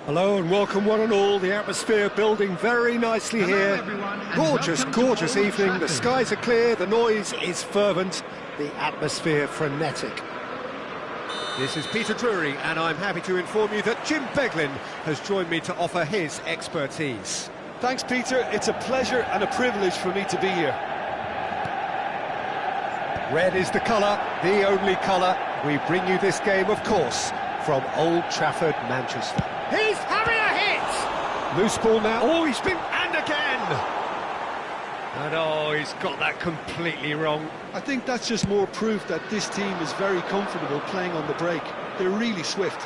Hello and welcome one and all. The atmosphere building very nicely here. Gorgeous, gorgeous evening. The skies are clear, the noise is fervent, the atmosphere frenetic. This is Peter Drury, and I'm happy to inform you that Jim Beglin has joined me to offer his expertise. Thanks, Peter. It's a pleasure and a privilege for me to be here. Red is the colour, the only colour. We bring you this game, of course, from Old Trafford, Manchester. He's having a hit! Loose ball now. Oh, he's been... and again! And oh, he's got that completely wrong. I think that's just more proof that this team is very comfortable playing on the break. They're really swift.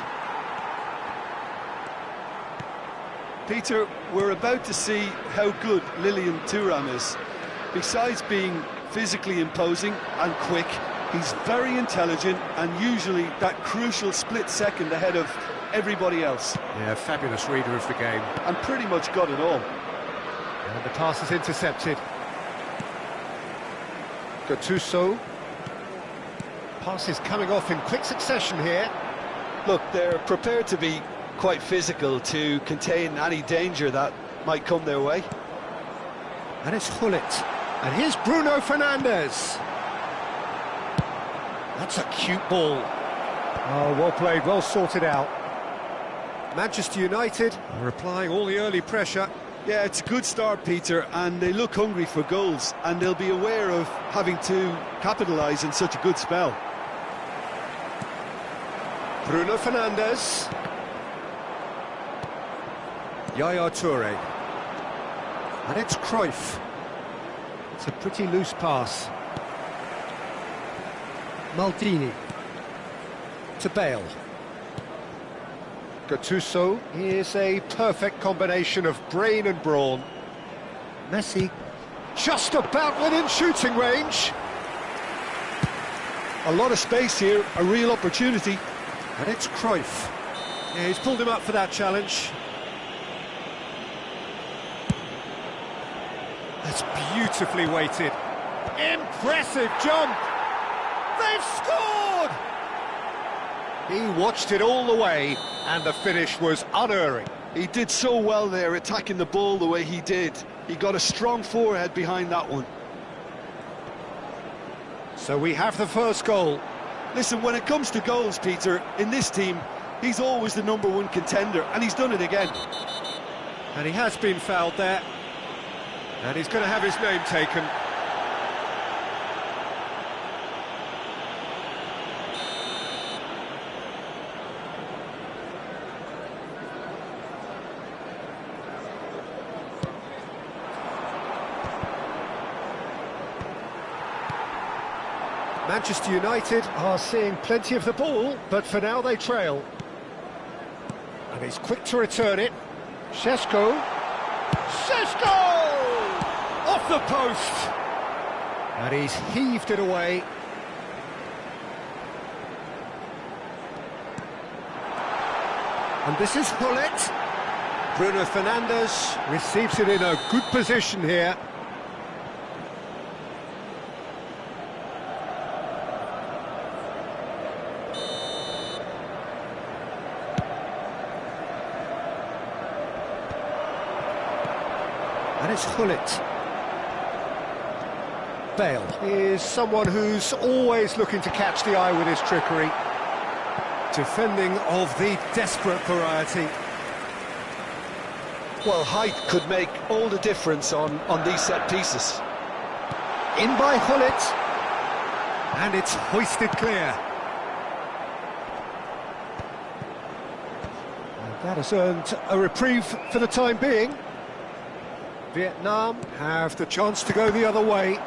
Peter, we're about to see how good Lilian Thuram is. Besides being physically imposing and quick, he's very intelligent and usually that crucial split second ahead of everybody else. Yeah, fabulous reader of the game. And pretty much got it all. And the pass is intercepted. Gattuso. Pass is coming off in quick succession here. Look, they're prepared to be quite physical to contain any danger that might come their way. And it's Hullet. And here's Bruno Fernandes. That's a cute ball. Oh, well played, well sorted out. Manchester United are applying all the early pressure. Yeah, it's a good start, Peter, and they look hungry for goals, and they'll be aware of having to capitalise in such a good spell. Bruno Fernandes. Yaya Toure. And it's Cruyff. It's a pretty loose pass. Maldini. To Bale. Gattuso is a perfect combination of brain and brawn. Messi just about within shooting range. A lot of space here, a real opportunity. And it's Cruyff. Yeah, he's pulled him up for that challenge. That's beautifully weighted. Impressive jump! They've scored! He watched it all the way, and the finish was unerring. He did so well there, attacking the ball the way he did. He got a strong forehead behind that one. So we have the first goal. Listen, when it comes to goals, Peter, in this team, he's always the #1 contender, and he's done it again. And he has been fouled there. And he's going to have his name taken. Manchester United are seeing plenty of the ball, but for now they trail. And he's quick to return it. Šeško. Off the post! And he's heaved it away. And this is Hullet. Bruno Fernandes receives it in a good position here. And it's Hullet. Bale is someone who's always looking to catch the eye with his trickery. Defending of the desperate variety. Well, height could make all the difference on these set pieces. In by Hullet. And it's hoisted clear. And that has earned a reprieve for the time being. Vietnam have the chance to go the other way.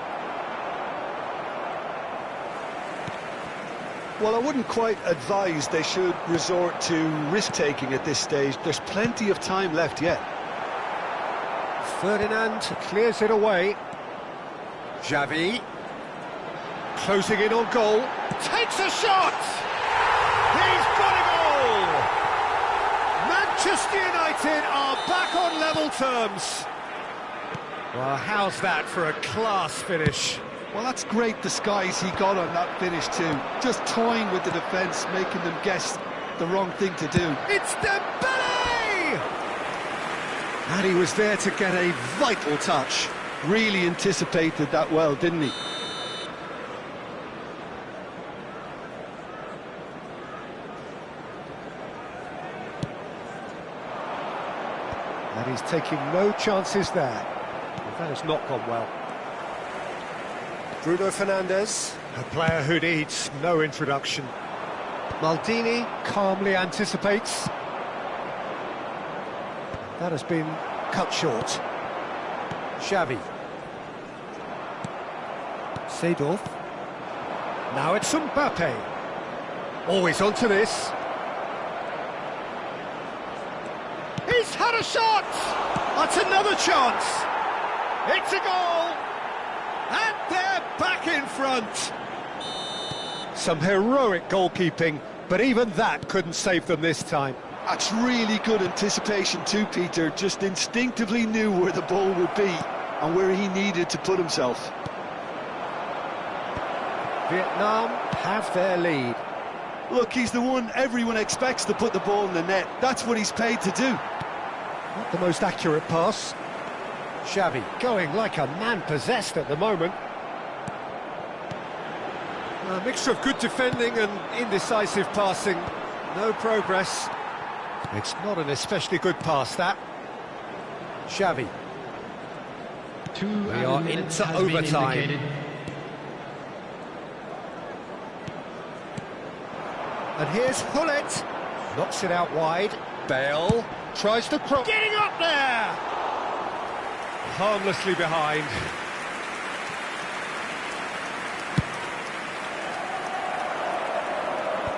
Well, I wouldn't quite advise they should resort to risk-taking at this stage. There's plenty of time left yet. Ferdinand clears it away. Xavi. Closing in on goal. Takes a shot! He's got a goal! Manchester United are back on level terms. Well, how's that for a class finish? Well, that's great disguise he got on that finish too. Just toying with the defence, making them guess the wrong thing to do. It's Dembele! And he was there to get a vital touch. Really anticipated that well, didn't he? And he's taking no chances there. Well, that has not gone well. Bruno Fernandes, a player who needs no introduction. Maldini calmly anticipates. That has been cut short. Xavi. Seedorf. Now it's Mbappe. Always onto this. He's had a shot! That's another chance! It's a goal! And they're back in front! Some heroic goalkeeping, but even that couldn't save them this time. That's really good anticipation too, Peter. Just instinctively knew where the ball would be and where he needed to put himself. Vietnam have their lead. Look, he's the one everyone expects to put the ball in the net. That's what he's paid to do. Not the most accurate pass. Xavi going like a man possessed at the moment. A mixture of good defending and indecisive passing. No progress. It's not an especially good pass, that. Xavi. We are into overtime. And here's Hullet. Knocks it out wide. Bale tries to cross. Getting up there! Harmlessly behind.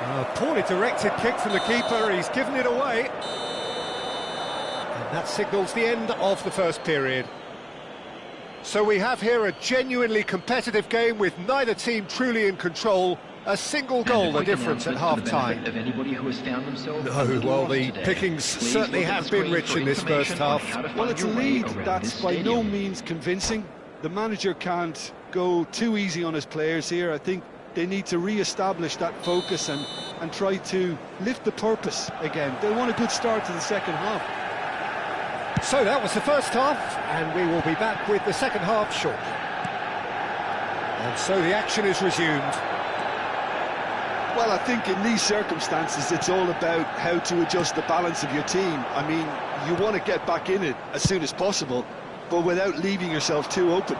A poorly directed kick from the keeper, he's given it away. And that signals the end of the first period. So we have here a genuinely competitive game with neither team truly in control. A single goal the difference at half-time. No, well, the pickings certainly have been rich in this first half. Well, it's a lead that's by no means convincing. The manager can't go too easy on his players here. I think they need to re-establish that focus and try to lift the purpose again. They want a good start to the second half. So that was the first half, and we will be back with the second half shortly. And so the action is resumed. Well, I think in these circumstances, it's all about how to adjust the balance of your team. I mean, you want to get back in it as soon as possible, but without leaving yourself too open.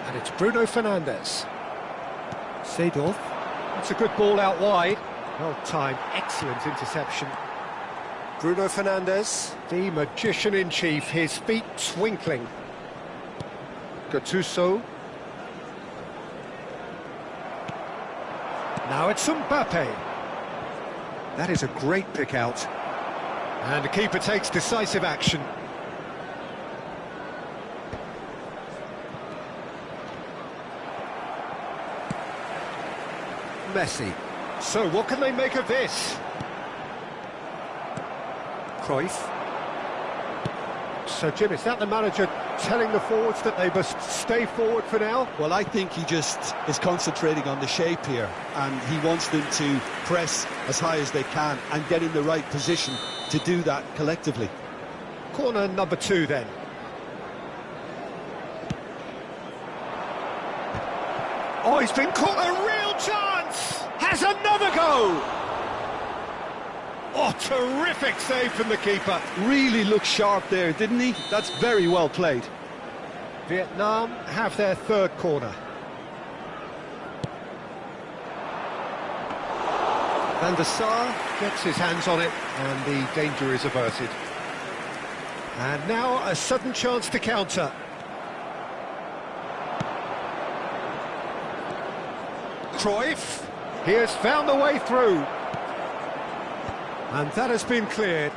And it's Bruno Fernandes. Seedorf. It's a good ball out wide. Well timed, excellent interception. Bruno Fernandes, the magician-in-chief, his feet twinkling. Gattuso. Now it's Mbappe. That is a great pick out. And the keeper takes decisive action. Messi. So what can they make of this? Cruyff. So Jim, is that the manager telling the forwards that they must stay forward for now? Well, I think he just is concentrating on the shape here, and he wants them to press as high as they can and get in the right position to do that collectively. Corner number 2 then. Oh, he's been caught, a real chance! Has another go! Oh, terrific save from the keeper. Really looked sharp there, didn't he? That's very well played. Vietnam have their third corner. Van der Sar gets his hands on it, and the danger is averted. And now a sudden chance to counter. Cruyff, he has found the way through. And that has been cleared.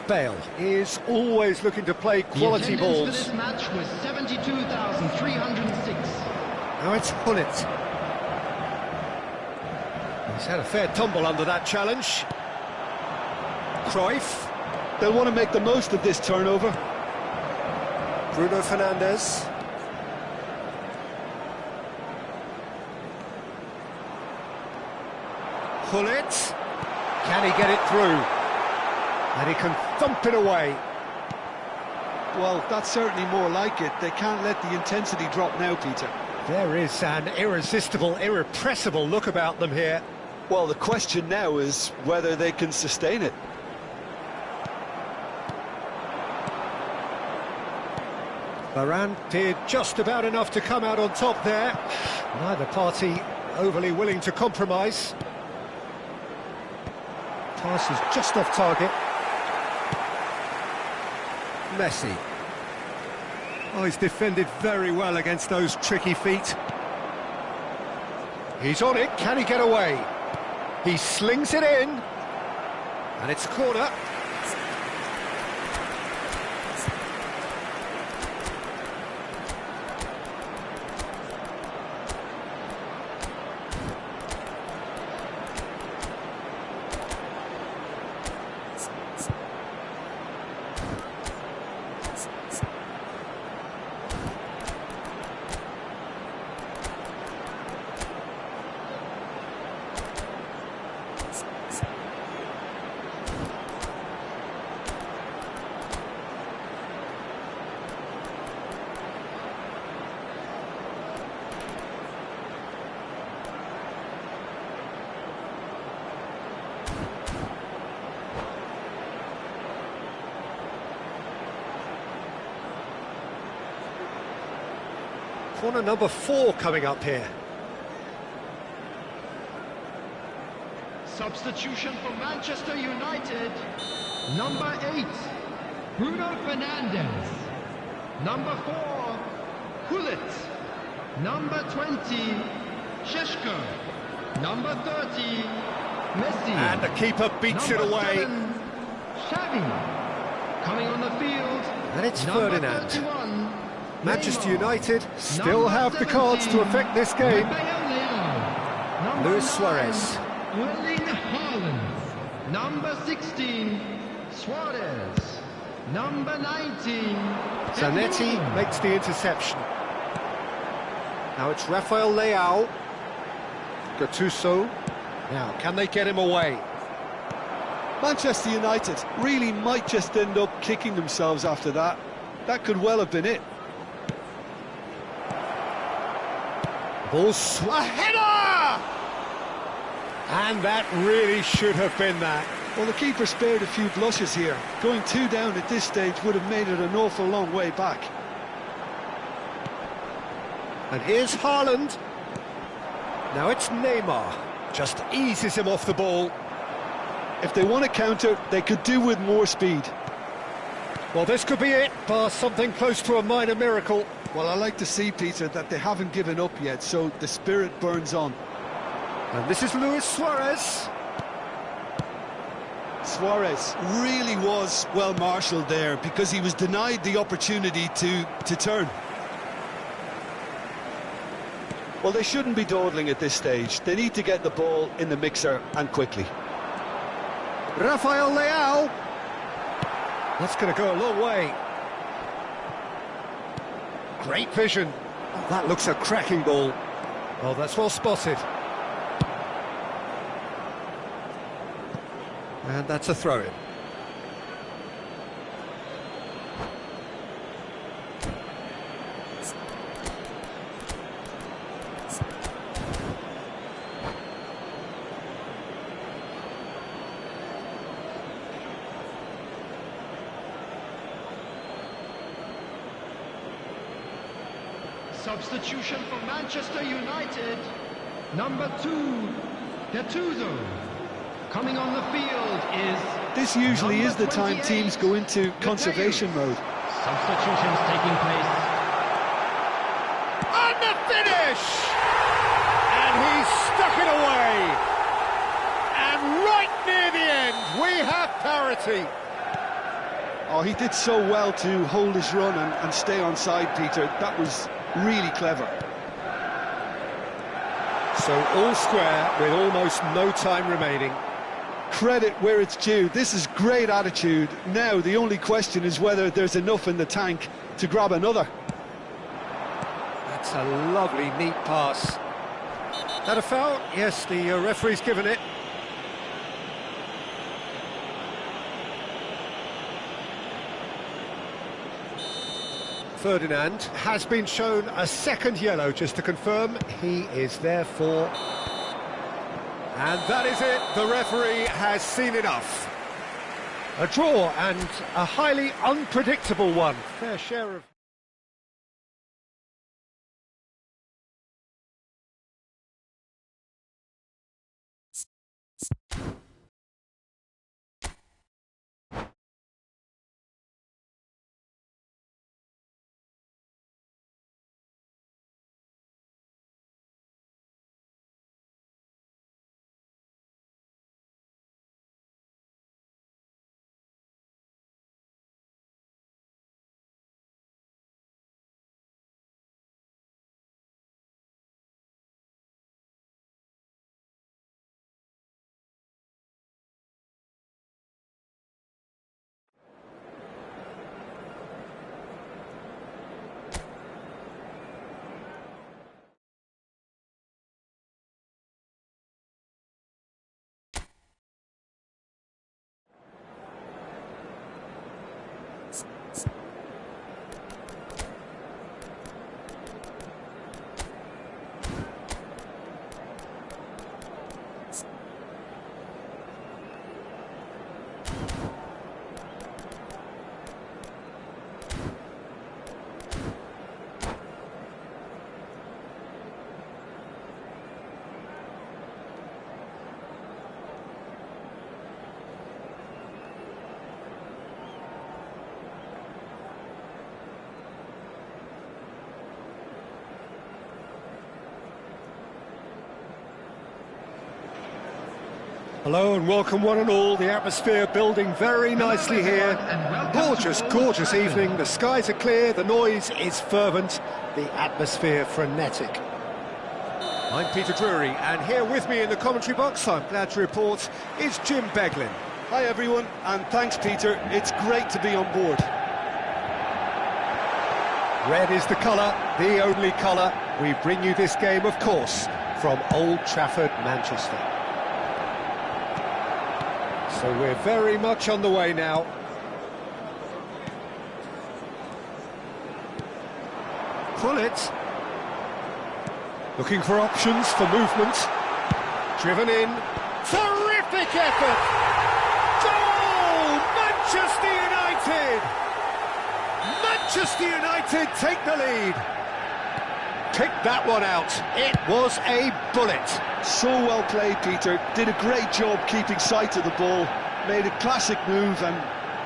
Bale is always looking to play quality balls. This match was 72,306. Now it's Hullet. He's had a fair tumble under that challenge. Cruyff. They'll want to make the most of this turnover. Bruno Fernandes. Pull it. Can he get it through? And he can thump it away. Well, that's certainly more like it. They can't let the intensity drop now, Peter. There is an irresistible, irrepressible look about them here. Well, the question now is whether they can sustain it. Varane did just about enough to come out on top there. Neither party overly willing to compromise. Pass is just off target. Messi. Oh, he's defended very well against those tricky feet. He's on it, can he get away? He slings it in. And it's a corner. Corner number 4 coming up here. Substitution for Manchester United. Number 8, Bruno Fernandes. Number 4, Gullit. Number 20, Šeško. Number 30, Messi. And the keeper beats it Number away. 7, Xavi. Coming on the field. And it's Number Ferdinand. 31, Manchester Neymar. United still Number have the cards to 17, affect this game. Rafael Leão. Number Luis 9, Suarez. Erling Haaland. Number 16, Suarez. Number 19, Zanetti Ederson. makes the interception. Now it's Rafael Leão. Gattuso. Now, can they get him away? Manchester United really might just end up kicking themselves after that. That could well have been it. A header! And that really should have been that. Well, the keeper spared a few blushes here. Going 2 down at this stage would have made it an awful long way back. And here's Haaland. Now it's Neymar. Just eases him off the ball. If they want to counter, they could do with more speed. Well, this could be it, bar something close to a minor miracle. Well, I like to see, Peter, that they haven't given up yet, so the spirit burns on. And this is Luis Suarez. Suarez really was well marshalled there because he was denied the opportunity to turn. Well, they shouldn't be dawdling at this stage. They need to get the ball in the mixer and quickly. Rafael Leão. That's going to go a long way. Great vision. Oh, that looks a cracking ball. Oh, that's well spotted. And that's a throw-in. Substitution for Manchester United. Number 2, Gattuso. Coming on the field is... This usually is the time 28, teams go into conservation mode. Substitutions taking place. And the finish! And he's stuck it away. And right near the end, we have parity. Oh, he did so well to hold his run and stay on side, Peter. That was really clever. So all square with almost no time remaining. Credit where it's due. This is great attitude. Now the only question is whether there's enough in the tank to grab another. That's a lovely, neat pass. That a foul? Yes, the referee's given it. Ferdinand. Has been shown a second yellow, just to confirm. He is therefore... And that is it. The referee has seen enough. A draw, and a highly unpredictable one. Fair share of... Hello and welcome one and all. The atmosphere building very nicely here. Gorgeous, gorgeous evening. The skies are clear, the noise is fervent, the atmosphere frenetic. I'm Peter Drury, and here with me in the commentary box, I'm glad to report, is Jim Beglin. Hi everyone, and thanks Peter, it's great to be on board. Red is the colour, the only colour. We bring you this game, of course, from Old Trafford, Manchester. So we're very much on the way now. Pull it. Looking for options for movement. Driven in. Terrific effort! Goal! Manchester United! Manchester United take the lead. Picked that one out. It was a bullet. So well played, Peter. Did a great job keeping sight of the ball. Made a classic move and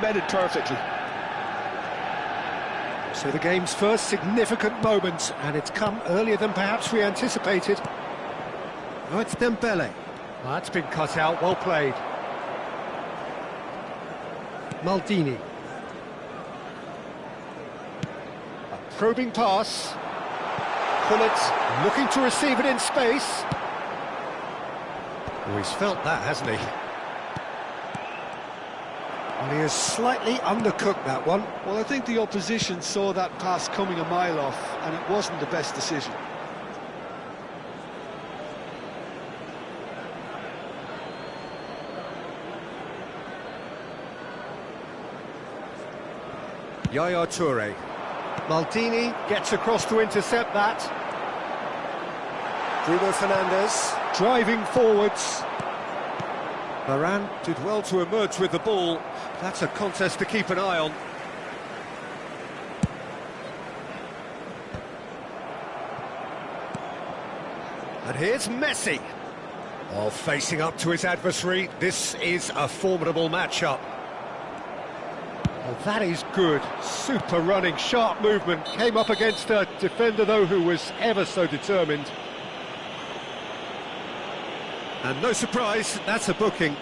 met it perfectly. So the game's first significant moment, and it's come earlier than perhaps we anticipated. Oh, it's Dembele. Well, that's been cut out, well played. Maldini. A probing pass. Pullet looking to receive it in space. Oh, he's felt that, hasn't he? Well, he has slightly undercooked that one. Well, I think the opposition saw that pass coming a mile off, and it wasn't the best decision. Yaya Toure. Maldini gets across to intercept that. Bruno Fernandes. Driving forwards. Varane did well to emerge with the ball. That's a contest to keep an eye on. And here's Messi. Oh, facing up to his adversary. This is a formidable matchup. Oh, that is good. Super running, sharp movement. Came up against a defender, though, who was ever so determined. And no surprise, that's a booking.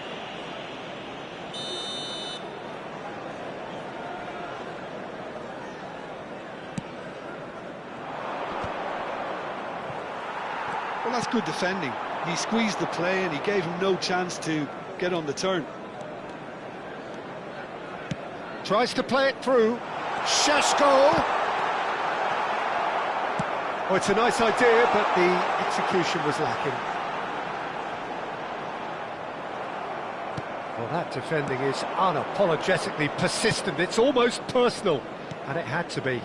Well, that's good defending. He squeezed the play and he gave him no chance to get on the turn. Tries to play it through. Sheshko! Oh, it's a nice idea, but the execution was lacking. Well, that defending is unapologetically persistent. It's almost personal, and it had to be.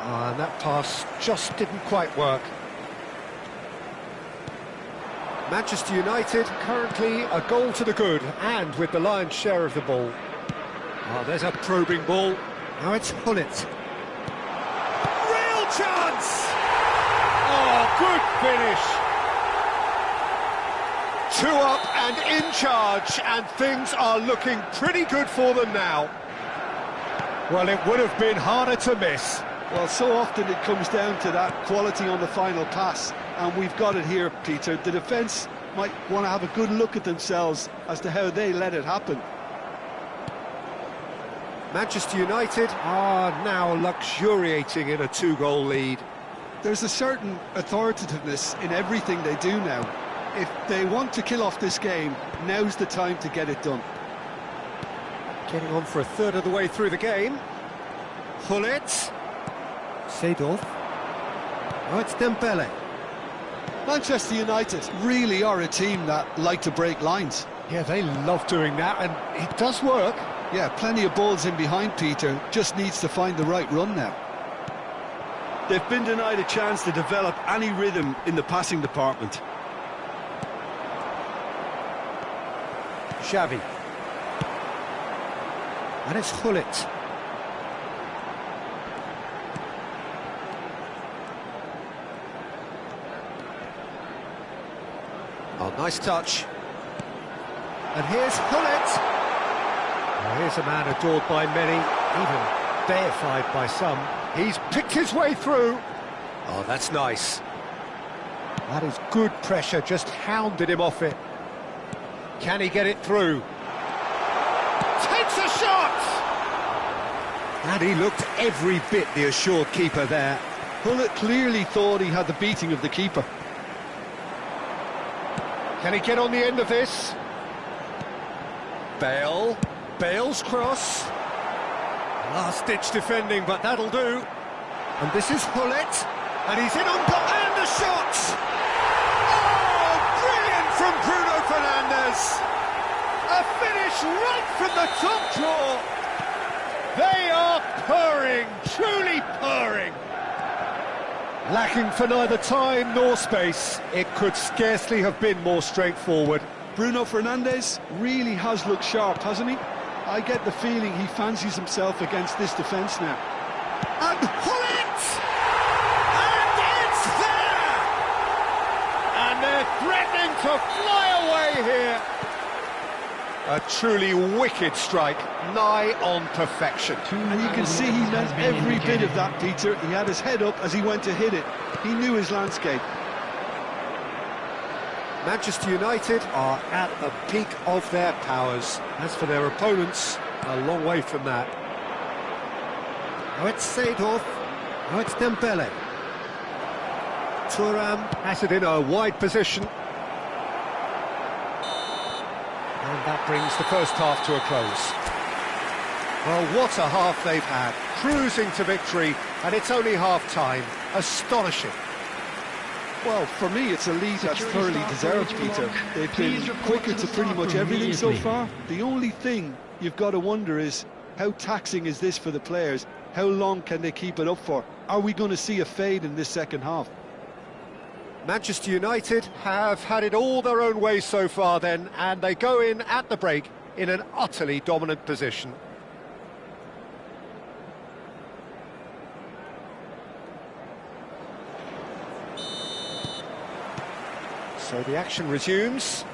And that pass just didn't quite work. Manchester United currently a goal to the good, and with the lion's share of the ball. Oh, there's a probing ball. Now it's Hullet. Real chance! Oh, good finish. 2 up and in charge, and things are looking pretty good for them now. Well, it would have been harder to miss. Well, so often it comes down to that quality on the final pass, and we've got it here, Peter. The defence might want to have a good look at themselves as to how they let it happen. Manchester United are now luxuriating in a 2-goal lead. There's a certain authoritativeness in everything they do now. If they want to kill off this game, now's the time to get it done. Getting on for a third of the way through the game. Hullet. Seedorf. Oh, it's Dembele. Manchester United really are a team that like to break lines. Yeah, they love doing that, and it does work. Yeah, plenty of balls in behind Peter, just needs to find the right run now. They've been denied a chance to develop any rhythm in the passing department. Xavi. And it's Hullet. Oh, nice touch. And here's Hullet. Well, here's a man adored by many, even deified by some. He's picked his way through. Oh, that's nice. That is good pressure, just hounded him off it. Can he get it through? Takes a shot! And he looked every bit the assured keeper there. Hullet clearly thought he had the beating of the keeper. Can he get on the end of this? Bale. Bale's cross. Last-ditch defending, but that'll do. And this is Hullet. And he's in on goal. And the shot! Oh, brilliant from Bruno Fernandes. A finish right from the top drawer. They are purring, truly purring. Lacking for neither time nor space, it could scarcely have been more straightforward. Bruno Fernandes really has looked sharp, hasn't he? I get the feeling he fancies himself against this defence now. And Hullet! And it's there! And they're threatening to fly away here. A truly wicked strike, nigh on perfection. And you can see he meant every bit of that, Peter. He had his head up as he went to hit it. He knew his landscape. Manchester United are at the peak of their powers. As for their opponents, a long way from that. Now it's Seedorf. Now it's Dembele. Thuram has it in a wide position. And that brings the first half to a close. Well, what a half they've had. Cruising to victory, and it's only half-time. Astonishing. Well, for me, it's a lead that's thoroughly deserved, Peter. They've been quicker to pretty much everything so far. The only thing you've got to wonder is, how taxing is this for the players? How long can they keep it up for? Are we going to see a fade in this second half? Manchester United have had it all their own way so far then, and they go in at the break in an utterly dominant position. So the action resumes.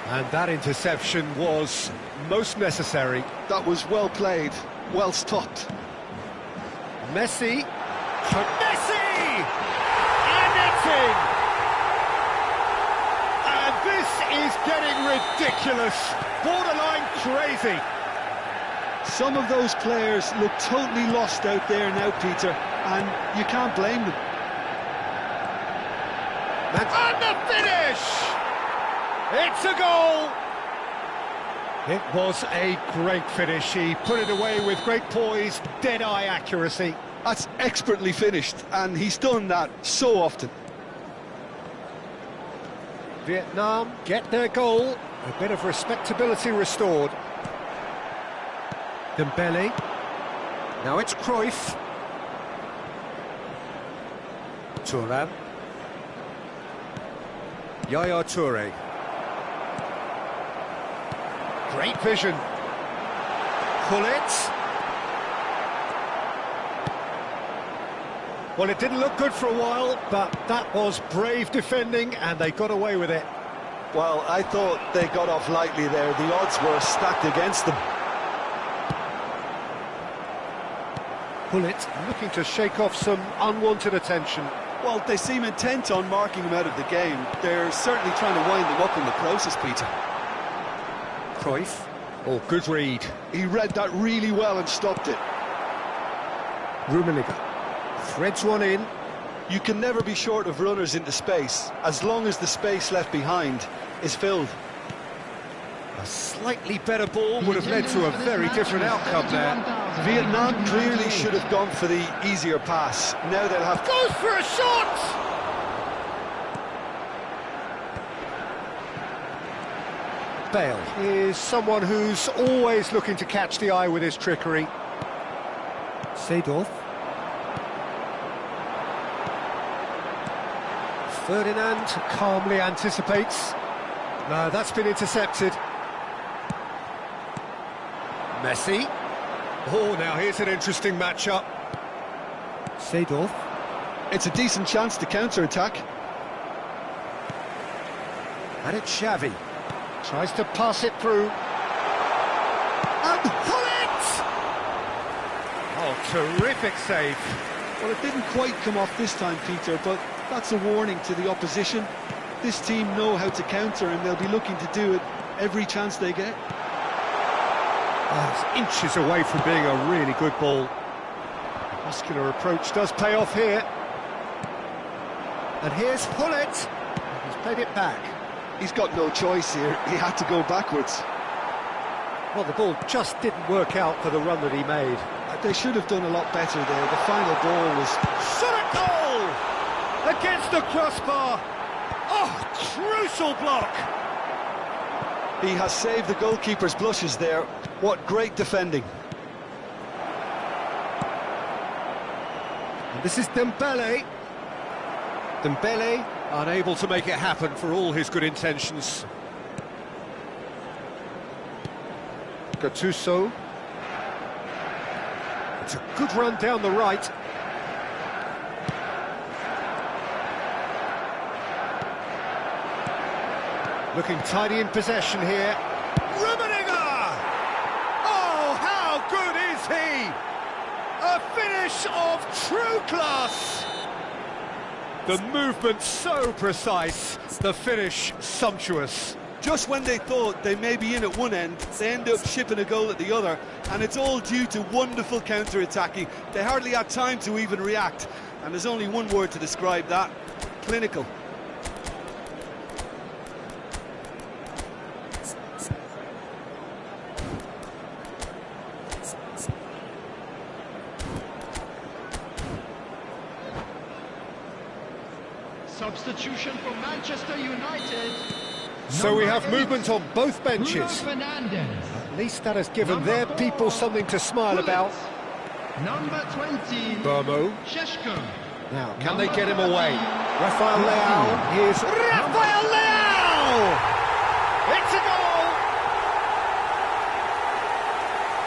And that interception was most necessary. That was well played, well stopped. Messi. Messi! And it's in! And this is getting ridiculous. Borderline crazy. Some of those players look totally lost out there now, Peter, and you can't blame them. And the finish! It's a goal! It was a great finish. He put it away with great poise, dead-eye accuracy. That's expertly finished, and he's done that so often. Vietnam get their goal. A bit of respectability restored. Dembele. Now it's Cruyff. Thuram. Yaya Toure. Great vision. Gullit. Well, it didn't look good for a while, but that was brave defending, and they got away with it. Well, I thought they got off lightly there. The odds were stacked against them. Gullit looking to shake off some unwanted attention. Well, they seem intent on marking him out of the game. They're certainly trying to wind him up in the process, Peter. Cruyff. Oh, good read. He read that really well and stopped it. Rummenigge. Threads one in. You can never be short of runners into space, as long as the space left behind is filled. A slightly better ball would have led to a very different outcome there. Vietnam clearly should have gone for the easier pass. Now they'll have... Goes for a shot! Bale is someone who's always looking to catch the eye with his trickery. Seedorf. Ferdinand calmly anticipates. No, that's been intercepted. Messi. Oh, now here's an interesting matchup. Seedorf. It's a decent chance to counter-attack. And it's Xavi. Tries to pass it through. And Gullit! Oh, terrific save. Well, it didn't quite come off this time, Peter, but that's a warning to the opposition. This team know how to counter, and they'll be looking to do it every chance they get. Oh, it's inches away from being a really good ball. The muscular approach does pay off here. And here's Gullit. He's played it back. He's got no choice here. He had to go backwards. Well, the ball just didn't work out for the run that he made. They should have done a lot better there. The final ball was... Shot at goal! Against the crossbar! Oh, crucial block! He has saved the goalkeeper's blushes there. What great defending. And this is Dembele. Dembele unable to make it happen for all his good intentions. Gattuso. It's a good run down the right. Looking tidy in possession here. Rummenigge! Oh, how good is he? A finish of true class! The movement so precise, the finish sumptuous. Just when they thought they may be in at one end, they end up shipping a goal at the other, and it's all due to wonderful counter-attacking. They hardly had time to even react, and there's only one word to describe that: clinical. Substitution for Manchester United. So we have movement on both benches. Bruno Fernandes. At least that has given their people something to smile about. Number 20. Burmo. Sheshko. Now, can they get him away? Rafael Leao. Here's Rafael Leao! It's a goal!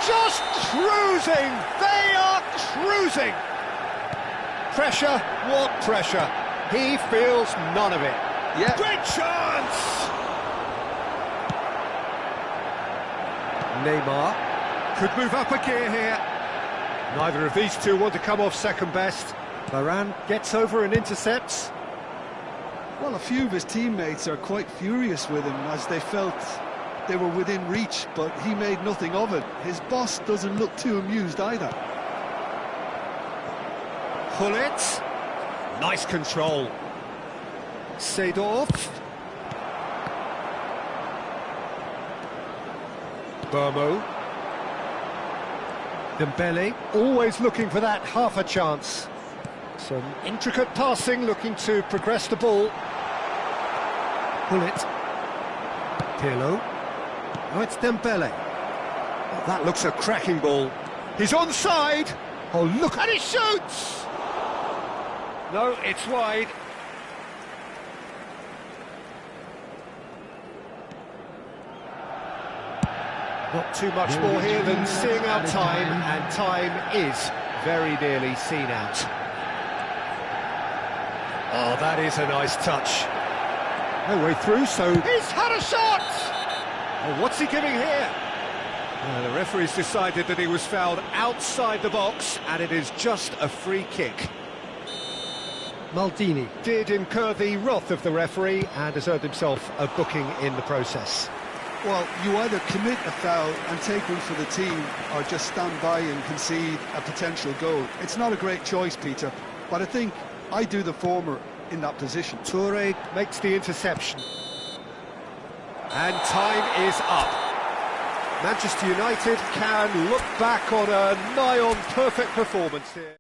Just cruising! They are cruising! Pressure, what pressure? He feels none of it. Yeah. Great chance! Neymar could move up a gear here. Neither of these two want to come off second best. Varane gets over and intercepts. Well, a few of his teammates are quite furious with him, as they felt they were within reach, but he made nothing of it. His boss doesn't look too amused either. Gullit. Nice control. Seedorf. Burmo. Dembele, always looking for that half a chance. Some intricate passing, looking to progress the ball. Gullit. Pirlo. Oh, it's Dembele. Oh, that looks a cracking ball. He's onside. Oh, look, and he shoots! No, it's wide. Not too much more here than seeing out time, and time is very nearly seen out. Oh, that is a nice touch. No way through, so he's had a shot! Oh, what's he giving here? The referee's decided that he was fouled outside the box, and it is just a free kick. Maldini did incur the wrath of the referee and has earned himself a booking in the process. Well, you either commit a foul and take one for the team, or just stand by and concede a potential goal. It's not a great choice, Peter, but I think I do the former in that position. Toure makes the interception. And time is up. Manchester United can look back on a nigh-on perfect performance here.